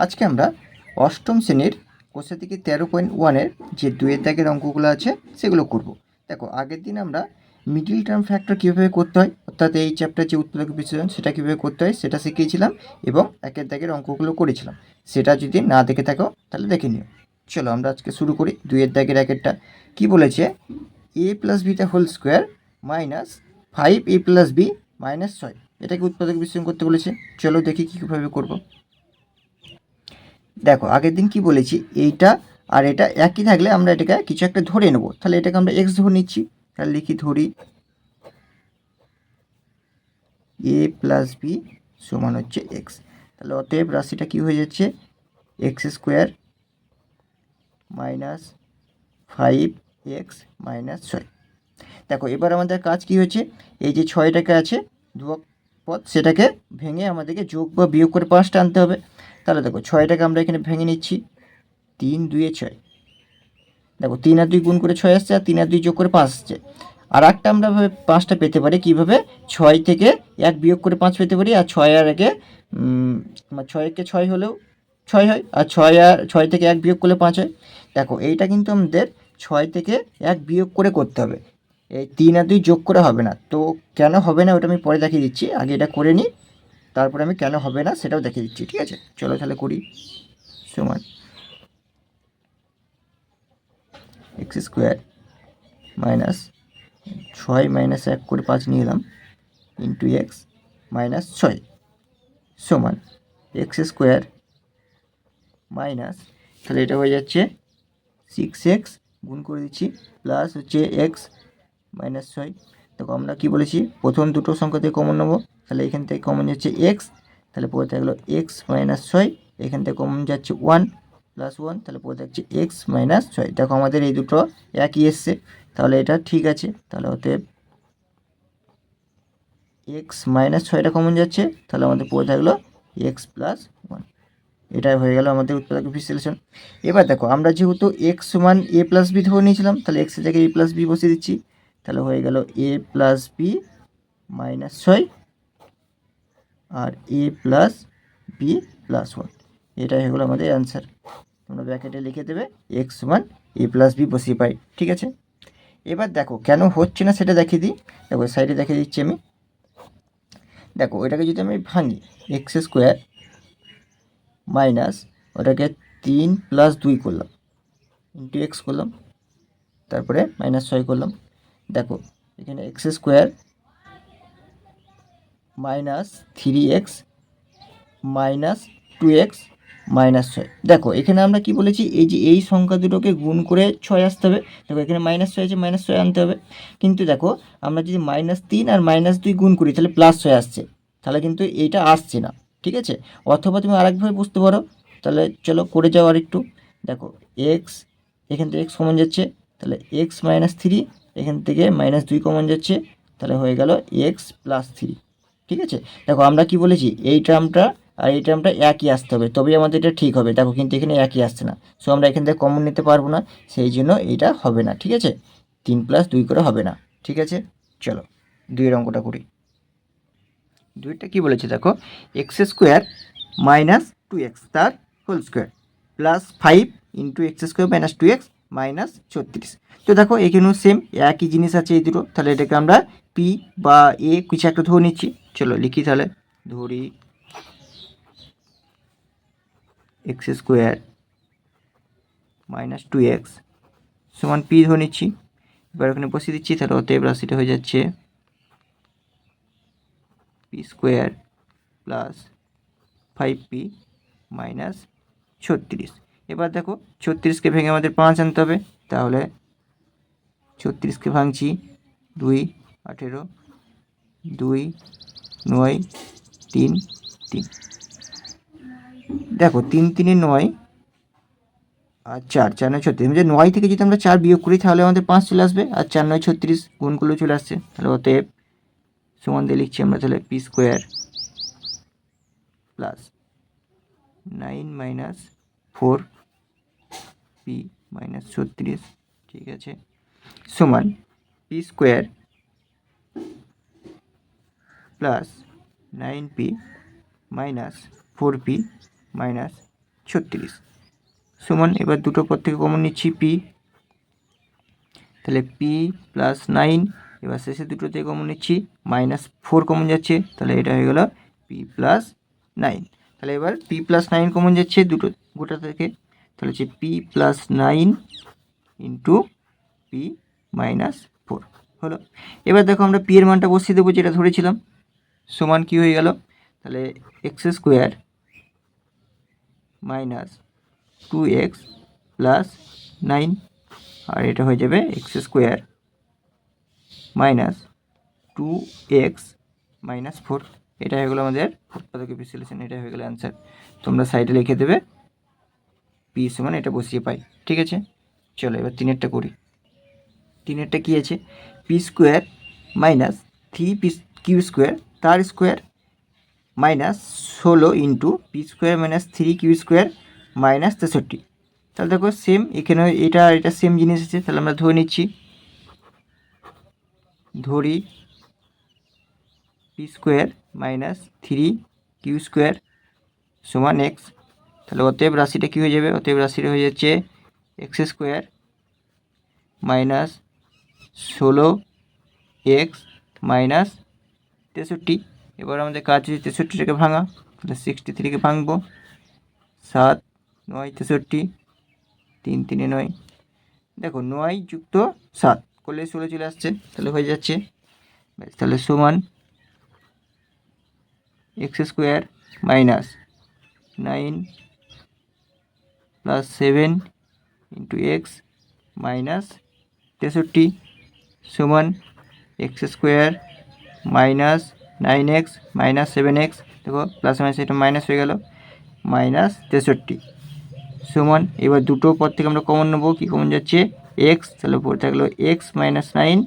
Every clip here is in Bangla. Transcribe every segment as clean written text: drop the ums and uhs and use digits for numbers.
আজকে আমরা অষ্টম শ্রেণীর কোষা থেকে 13.1-এর যে 2-এর দাগের অঙ্কগুলো আছে সেগুলো করব। দেখো, আগের দিন আমরা মিডিল টার্ম ফ্যাক্টর কীভাবে করতে হয়, অর্থাৎ এই চ্যাপ্টার যে উৎপাদক বিশ্লেষণ সেটা কীভাবে করতে হয় সেটা শিখিয়েছিলাম এবং একের দাগের অঙ্কগুলো করেছিলাম। সেটা যদি না দেখে থাকো তাহলে দেখে নিও। চলো আমরা আজকে শুরু করি। 2-এর দাগের একেরটা কী বলেছে, a + b whole square minus 5a + b minus 6, এটাকে উৎপাদক বিশ্লেষণ করতে বলেছে। চলো দেখি কীভাবে করব। দেখো, আগের দিন কি বলেছি, এইটা আর এটা একই থাকলে আমরা এটাকে কিছু একটা ধরে নেব। তাহলে এটাকে আমরা এক্স ধরে নিচ্ছি। তাহলে লিখি, ধরি a + b সমান হচ্ছে এক্স। তাহলে অতএব রাশিটা কি হয়ে যাচ্ছে, x² মাইনাস 5x মাইনাস 6। দেখো, এবার আমাদের কাজ কি হয়েছে, এই যে 6টাকে আছে ধ্রুবক পদ, সেটাকে ভেঙে আমাদেরকে যোগ বা বিয়োগ করে 5টা আনতে হবে। তাহলে দেখো, 6টাকে আমরা এখানে ভেঙে নিচ্ছি। 3 2 6। দেখো, 3 আর 2 গুণ করে 6 আসছে, আর 3 আর 2 যোগ করে 5 আসছে। আর একটা আমরা 5টা পেতে পারি কীভাবে, 6 থেকে 1 বিয়োগ করে 5 পেতে পারি। আর 6 আর 1-এ 6 6 হলেও 6 হয়, আর 6 থেকে 1 বিয়োগ করলে 5 হয়। দেখো, এইটা কিন্তু আমাদের 6 থেকে 1 বিয়োগ করে করতে হবে, এই 3 আর 2 যোগ করে হবে না। তো কেন হবে না ওটা আমি পরে দেখিয়ে দিচ্ছি, আগে এটা করে নিই, তারপরে আমি কেন হবে না সেটাও দেখিয়ে দিচ্ছি। ঠিক আছে, চলো তাহলে করি। সমান x² মাইনাস 6 মাইনাস 1 করে 5 নিয়ে এলাম ইন্টু এক্স মাইনাস 6 সমান x² মাইনাস, তাহলে এটা হয়ে যাচ্ছে 6x গুণ করে দিচ্ছি প্লাস হচ্ছে এক্স মাইনাস 6। দেখো, আমরা কি বলেছি, প্রথম দুটো সংখ্যা থেকে কমন নেবো। তাহলে এখান থেকে কমন যাচ্ছে এক্স, তাহলে পরে থাকলো এক্স মাইনাস 6। এখান থেকে কমন যাচ্ছে 1 প্লাস 1, তাহলে পরে থাকছে এক্স মাইনাস 6। দেখো, আমাদের এই দুটো একই এসছে, তাহলে এটা ঠিক আছে। তাহলে অতএব এক্স মাইনাস 6টা কমন যাচ্ছে, তাহলে আমাদের পড়ে থাকলো এক্স প্লাস 1। এটাই হয়ে গেল আমাদের উৎপাদক বিশ্লেষণ। এবার দেখো, আমরা যেহেতু এক্স সমান a + b ধরে নিয়েছিলাম, তাহলে এক্সের জায়গায় a + b বসিয়ে দিচ্ছি। তাহলে হয়ে গেল a + b মাইনাস 6 আর a + b প্লাস 1। এটাই হয়ে গেলো আমাদের অ্যান্সার। তোমরা ব্র্যাকেটে লিখে দেবে এক্স সমান a + b বসিয়ে পাই। ঠিক আছে, এবার দেখো কেন হচ্ছে না সেটা দেখিয়ে দিই। দেখো, সাইডে দেখিয়ে দিচ্ছি আমি। দেখো, ওইটাকে যদি আমি ভাঙি, x² মাইনাস ওটাকে 3 + 2 করলাম ইন্টু এক্স করলাম, তারপরে মাইনাস 6 করলাম। দেখো, এখানে x² minus 3x minus 2x minus 6। দেখো, এখানে আমরা কি বলেছি, এই যে এই সংখ্যা দুটোকে গুণ করে 6 আসতে হবে। দেখো, এখানে মাইনাস 6 আছে, মাইনাস 6 আনতে হবে। কিন্তু দেখো, আমরা যদি -3 আর -2 গুণ করি তাহলে +6 আসছে, তাহলে কিন্তু এইটা আসছে না। ঠিক আছে, অথবা তুমি আরেকভাবে বুঝতে পারো। তাহলে চলো করে যাও আর একটু। দেখো, এক্স এখান থেকে এক্স কমন যাচ্ছে, তাহলে এক্স মাইনাস 3, এখান থেকে -2 কমন যাচ্ছে, তাহলে হয়ে গেল এক্স প্লাস 3। ঠিক আছে, দেখো আমরা কি বলেছি, এই টার্মটা আর এই টার্মটা একই আসতে হবে, তবেই আমাদের এটা ঠিক হবে। দেখো, কিন্তু এখানে একই আসছে না, সো আমরা এখান থেকে কমন নিতে পারবো না, সেই জন্য এটা হবে না। ঠিক আছে, 3 + 2 করে হবে না। ঠিক আছে, চলো 2-এর অঙ্কটা করি। 2টা কী বলেছে, দেখো, x² মাইনাস 2x তার whole square plus 5 into x² minus 2x minus 36। তো দেখো, এখানেও সেম একই জিনিস আছে এই দুটো, তাহলে এটাকে আমরা পি বা এ কিছু একটা ধরে নিচ্ছি। চলো লিখি, তাহলে ধরি x² মাইনাস 2x সমান পি ধরে নিচ্ছি। এবার ওখানে বসিয়ে দিচ্ছি, তাহলে অতএব রাশিটা হয়ে যাচ্ছে p² প্লাস 5p মাইনাস 36। এবার দেখো, 36কে ভেঙে আমাদের 5 আনতে হবে। তাহলে 36কে ভাঙছি, 2 18, 2 9 3 3। দেখো, 3 3 9 আর 4 4 9 36। যে 9 থেকে যদি আমরা 4 বিয়োগ করি তাহলে আমাদের 5 চলে আসবে, আর 4 9 36 গুণ করলেও চলে আসছে। তাহলে অতএব সমান দিয়ে লিখছি আমরা, তাহলে p² plus 9 minus 4p minus 36। ঠিক আছে, সমান p² plus 9p minus 4p minus 36 সমান, এবার দুটো পর থেকে কমন নিচ্ছি পি, তাহলে পি প্লাস 9, এবার শেষে দুটো থেকে কমন নিচ্ছি -4 কমন যাচ্ছে, তাহলে এটা হয়ে গেল পি প্লাস 9। তাহলে এবার পি প্লাস 9 কমন যাচ্ছে দুটো গোটা থেকে, তাহলে হচ্ছে পি প্লাস 9 ইন্টু পি -4 হলো। এবার দেখো আমরা পি এর মানটা বসিয়ে দেবো যেটা ধরেছিলাম, সমান কি হয়ে গেল, তাহলে x square minus 2x plus 9, আর এটা হয়ে যাবে এক্স স্কোয়ার মাইনাস 2x -4। এটা হয়ে গেলো আমাদের উৎপাদক বিশ্লেষণ, এটা হয়ে গেলো অ্যান্সার। তোমরা সাইডে লিখে দেবে পি সমান এটা বসিয়ে পাই, ঠিক আছে। চলো এবার তিনেরটা করি। তিনেরটা কী আছে, p square minus 3 Q square তার square -16 into p square minus 3 Q square -63। তাহলে দেখো সেম এখানে এটা সেম জিনিস আছে, তাহলে আমরা ধরে নিচ্ছি, ধরি P square minus 3 Q square সমান এক্স। তাহলে অতএব রাশিটা কী হয়ে যাবে, অতএব রাশিটা হয়ে যাচ্ছে এক্স স্কোয়ার মাইনাস 16x -63। এবার আমাদের কাজ হচ্ছে 63টাকে ভাঙা, তাহলে 63কে ভাঙবো, 7 9 63, 3 3 9, দেখো 9 যুক্ত 7 করলে 16 চলে আসছে, তাহলে হয়ে যাচ্ছে। তাহলে সমান X square minus 9 plus 7 into x -63 সমান X square minus 9x minus 7x, দেখো প্লাস মাইনাস এটা মাইনাস হয়ে গেল, -63 সমান, এবার দুটো পর থেকে আমরা কমন নেবো, কী কমন যাচ্ছে এক্স, তাহলে পরে থাকলো x -9,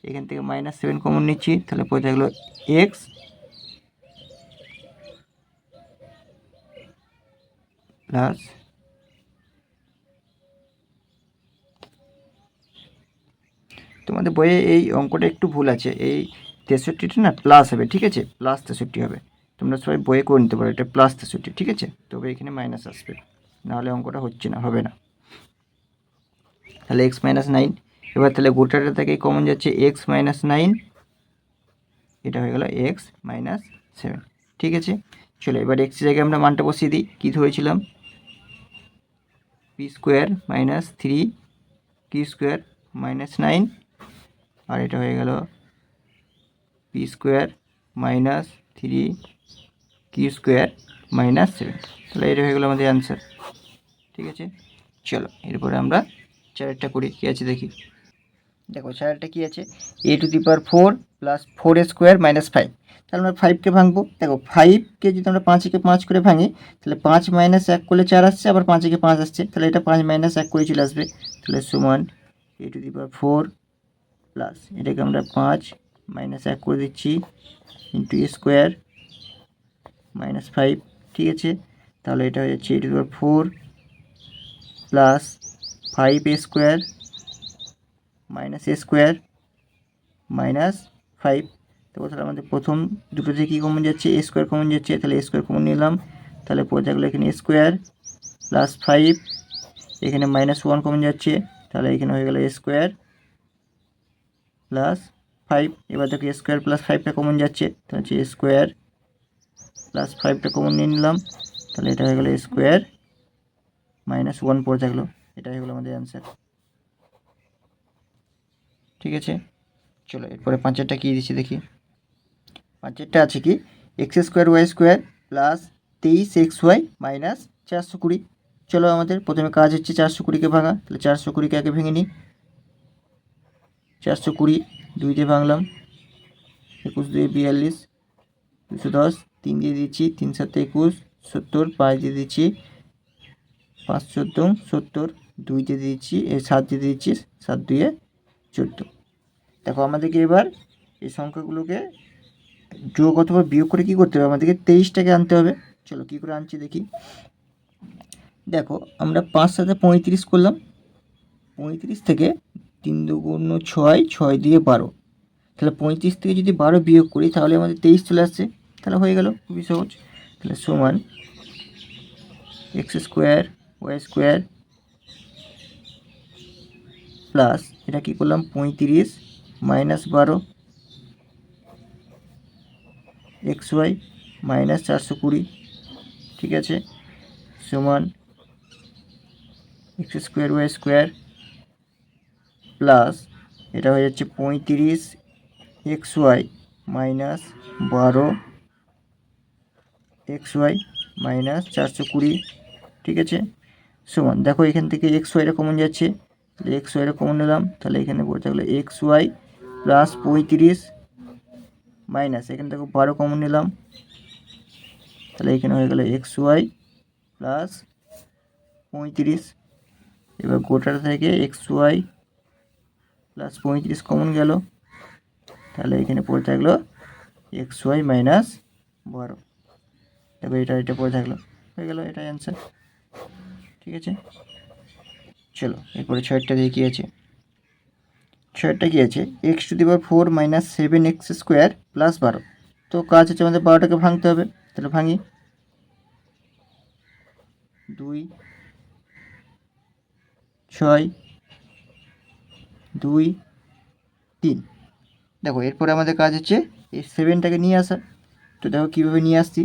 এখান থেকে -7 কমন নিচ্ছি, তাহলে পরে থাকলো এক্স প্লাস তোমাদের বইয়ে এই অঙ্কটা একটু ভুল আছে, এই 63টা না প্লাস হবে, ঠিক আছে, প্লাস 63 হবে, তোমরা সবাই বইয়ে করে নিতে পারো, এটা প্লাস 63, ঠিক আছে, তবে এখানে মাইনাস আসবে, নাহলে অঙ্কটা হচ্ছে না, হবে না। তাহলে x -9, এবার তাহলে গোটাটা থেকে কমন যাচ্ছে x -9, এটা হয়ে গেল x -7, ঠিক আছে। চলো এবার x জায়গায় আমরা মানটা বসিয়ে দিই, কী ধরেছিলাম, P square minus 3 Q square -9, আর এটা হয়ে গেল P square minus 3 Q square -7, তাহলে এটা হয়ে গেলো আমাদের অ্যান্সার, ঠিক আছে। চলো এরপরে আমরা চারেরটা করি, কী আছে দেখি। দেখো চারেরটা কী আছে, a⁴ প্লাস 4a² -5, তাহলে আমরা 5কে ভাঙবো। দেখো 5কে যদি আমরা 5কে 5 করে ভাঙি, তাহলে 5 - 1 করলে 4 আসছে, আবার 5কে 5 আসছে, তাহলে এটা 5 - 1 করে চলে আসবে, তাহলে সমান a⁴ প্লাস এটাকে আমরা 5 - 1 করে দিচ্ছি ইন্টু a² -5, ঠিক আছে। তাহলে এটা হয়ে যাচ্ছে a⁴ প্লাস 5a² -a² -5। তো তাহলে আমাদের প্রথম দুটো থেকে কী কমন যাচ্ছে, a² কমন যাচ্ছে, তাহলে a² কমন নিলাম, তাহলে পরে থাকলো এখানে a² প্লাস 5, এখানে -1 কমন যাচ্ছে, তাহলে এখানে হয়ে গেল a² প্লাস 5। এবার দেখো a² প্লাস 5টা কমন যাচ্ছে, তাহলে হচ্ছে a² প্লাস 5টা কমন নিয়ে নিলাম, তাহলে এটা হয়ে গেলো a² -1 পড়ে থাকলো, এটা হয়ে গেলো আমাদের অ্যান্সার, ঠিক আছে। চলো এরপরে পাঁচেরটা কী দিচ্ছি দেখি। পাঁচেরটা আছে কি, x² প্লাস 23xy -420। চলো আমাদের প্রথমে কাজ হচ্ছে 420কে ভাঙা, তাহলে 420কে আগে ভেঙে নিই, 420 2 দিয়ে ভাঙলাম, 21 2 42, 210, 3 দিয়ে দিচ্ছি, 3 7 21, 70, 5 দিয়ে দিচ্ছি, 5 14 70, 2 দিয়ে দিচ্ছি, 7 দিয়ে দিচ্ছি, 7 2 14। দেখো আমাদেরকে এবার এই সংখ্যাগুলোকে যোগ অথবা বিয়োগ করে কী করতে হবে, আমাদেরকে 23টাকে আনতে হবে। চলো কী করে আনছি দেখি। দেখো আমরা 5 7 35 করলাম, 35 থেকে 3 2 6, 6 দিয়ে 12, তাহলে 35 থেকে যদি 12 বিয়োগ করি তাহলে আমাদের 23 চলে আসছে, তাহলে হয়ে গেল, খুবই সহজ। তাহলে সমান X square Y square plus এটা কী করলাম 35 মাইনাস 12 এক্স ওয়াই মাইনাস 420, ঠিক আছে, সমান X square Y square plus এটা হয়ে যাচ্ছে 35 X Y minus 12 X Y minus 420, ঠিক আছে, সমান দেখো এখান থেকে এক্স ওয়াইটা কমন যাচ্ছে, তাহলে এক্স ওয়াইটা কমন নিলাম, তাহলে এখানে পড়ে থাকলো এক্স ওয়াই প্লাস 35 মাইনাস এখান থেকে 12 কমন নিলাম, তাহলে এখানে হয়ে গেল এক্স ওয়াই প্লাস 35। এবার গোটাটা থেকে এক্স ওয়াই প্লাস 35 কমন গেল, তাহলে এখানে পড়ে থাকলো এক্স ওয়াই মাইনাস 12। দেখো এটা পড়ে থাকলো, হয়ে গেল, এটাই অ্যান্সার, ঠিক আছে। চলো এরপরে 6টা দিয়ে কী আছে, 6টা কী আছে, x to the power 4 minus 7 x square plus 12। তো কাজ হচ্ছে আমাদের 12টাকে ভাঙতে হবে, তাহলে ভাঙি, 2 6 2 3। দেখো এরপরে আমাদের কাজ হচ্ছে এই 7টাকে নিয়ে আসা, তো দেখো কীভাবে নিয়ে আসছি,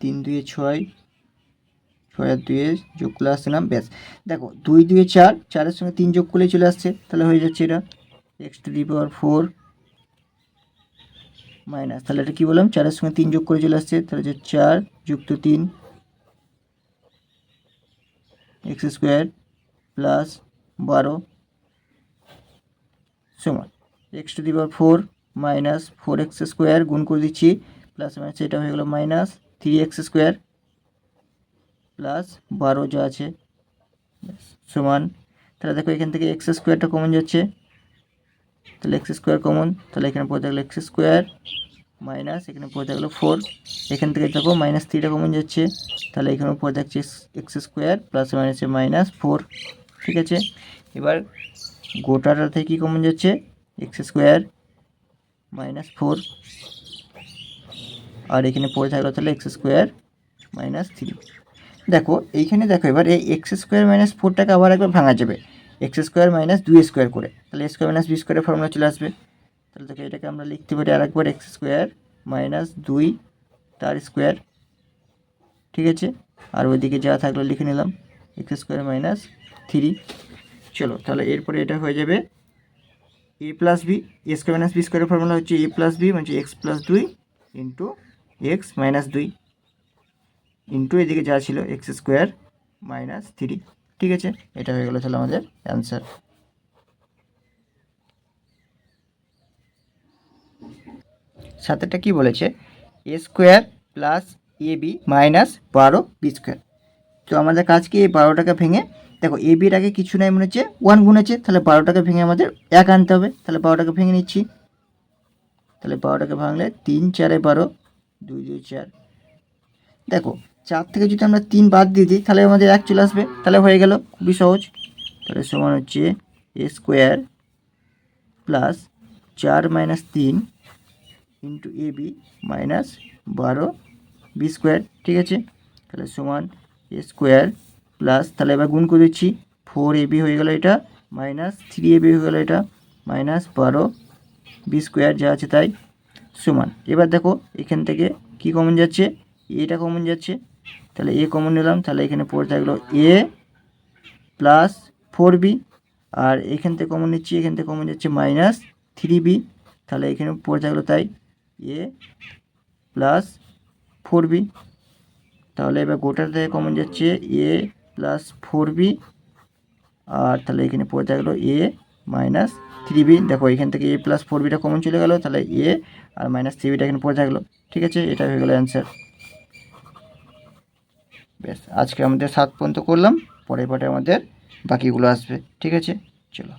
3 2 6 6 আর 2 যোগ করে আসছিলাম, ব্যাস। দেখো 2 2 4, 4-এর সঙ্গে 3 যোগ করলেই চলে আসছে, তাহলে হয়ে যাচ্ছে এটা x to the power 4 minus, তাহলে এটা কী বললাম, 4-এর সঙ্গে 3 যোগ করে চলে আসছে, তাহলে হচ্ছে 4 যুক্ত 3 এক্স স্কোয়ার প্লাস 12 সমান x to the power 4 minus 4x square গুণ করে দিচ্ছি, প্লাস মাইনাস এটা হয়ে গেলো মাইনাস 3x স্কোয়ার প্লাস 12 যা আছে সমান, তাহলে দেখো এখান থেকে এক্স স্কোয়ারটা কমন যাচ্ছে, তাহলে এক্স স্কোয়ার কমন, তাহলে এখানে পড়ে থাকলো এক্স স্কোয়ার মাইনাস এখানে পড়ে থাকলো 4, এখান থেকে দেখো মাইনাস 3টা কমন যাচ্ছে, তাহলে এখানে পড়ে থাকছে এক্স স্কোয়ার প্লাস মাইনাসে মাইনাস 4, ঠিক আছে। এবার গোটাটা থেকে কী কমন যাচ্ছে, এক্স স্কোয়ার মাইনাস 4, আর এখানে পড়ে থাকলো তাহলে এক্স স্কোয়ার মাইনাস 3। দেখো এইখানে দেখো এবার এই এক্স স্কোয়ার মাইনাস 4টাকে আবার একবার ভাঙা যাবে, এক্স স্কোয়ার মাইনাস 2 স্কোয়ার করে, তাহলে স্কোয়ার মাইনাস বি স্কোয়ারের ফর্মুলা চলে আসবে, তাহলে দেখো এটাকে আমরা লিখতে পারি আরেকবার এক্স স্কোয়ার মাইনাস 2 তার স্কোয়ার, ঠিক আছে, আর ওইদিকে যা থাকলো লিখে নিলাম এক্স স্কোয়ার মাইনাস 3। চলো তাহলে এরপরে এটা হয়ে যাবে এ প্লাস বি, এ স্কোয়ার মাইনাস বি স্কোয়ারের ফর্মুলা হচ্ছে এ প্লাস বি মানে x plus 2 into x minus 2 into এদিকে যা ছিল এক্স স্কোয়ার মাইনাস 3, ঠিক আছে, এটা হয়ে গেল তাহলে আমাদের অ্যান্সার। সাথেটা কি বলেছে, এ square plus A B minus 12 B square. তো আমাদের কাজ কি, এই 12টাকে ভেঙে, দেখো এ বির আগে কিছু নাই মনে হচ্ছে 1 গুণেছে, তাহলে 12টাকে ভেঙে আমাদের 1 আনতে হবে, তাহলে 12টাকে ভেঙে নিচ্ছি, তাহলে 12টাকে ভাঙলে 3 4 12 2 2 4। দেখো 4 থেকে যদি আমরা 3 বাদ দিয়ে দিই তাহলে আমাদের 1 চলে আসবে, তাহলে হয়ে গেল, খুবই সহজ। তাহলে সমান হচ্ছে এ square plus 4 minus 3 into A B minus 12 B square, ঠিক আছে, তাহলে সমান এ স্কোয়ার প্লাস, তাহলে এবার গুণ করে দিচ্ছি 4 এ বি হয়ে গেল এটা মাইনাস 3 এ বি হয়ে গেল এটা মাইনাস 12 বি স্কোয়ার যা আছে তাই সমান। এবার দেখো এখান থেকে কি কমন যাচ্ছে, এটা কমন যাচ্ছে, তাহলে এ কমন নিলাম, তাহলে এখানে পড়ে থাকলো এ প্লাস 4b, আর এখান থেকে কমন নিচ্ছি, এখান থেকে কমন যাচ্ছে মাইনাস 3b, তাহলে এখানে পড়ে থাকলো তাই এ প্লাস 4b, তাহলে এবার গোটার থেকে কমন যাচ্ছে এ প্লাস 4b, আর তাহলে এখানে পড়ে থাকলো এ মাইনাস 3b। দেখো এখান থেকে এ প্লাস 4bটা কমন চলে গেল, তাহলে এ আর মাইনাস 3bটা এখানে পড়ে থাকলো, ঠিক আছে, এটা হয়ে গেলো অ্যান্সার। বেশ, আজকে আমাদের 7 পর্যন্ত করলাম, পরের পার্টে আমাদের বাকিগুলো আসবে, ঠিক আছে, চলো।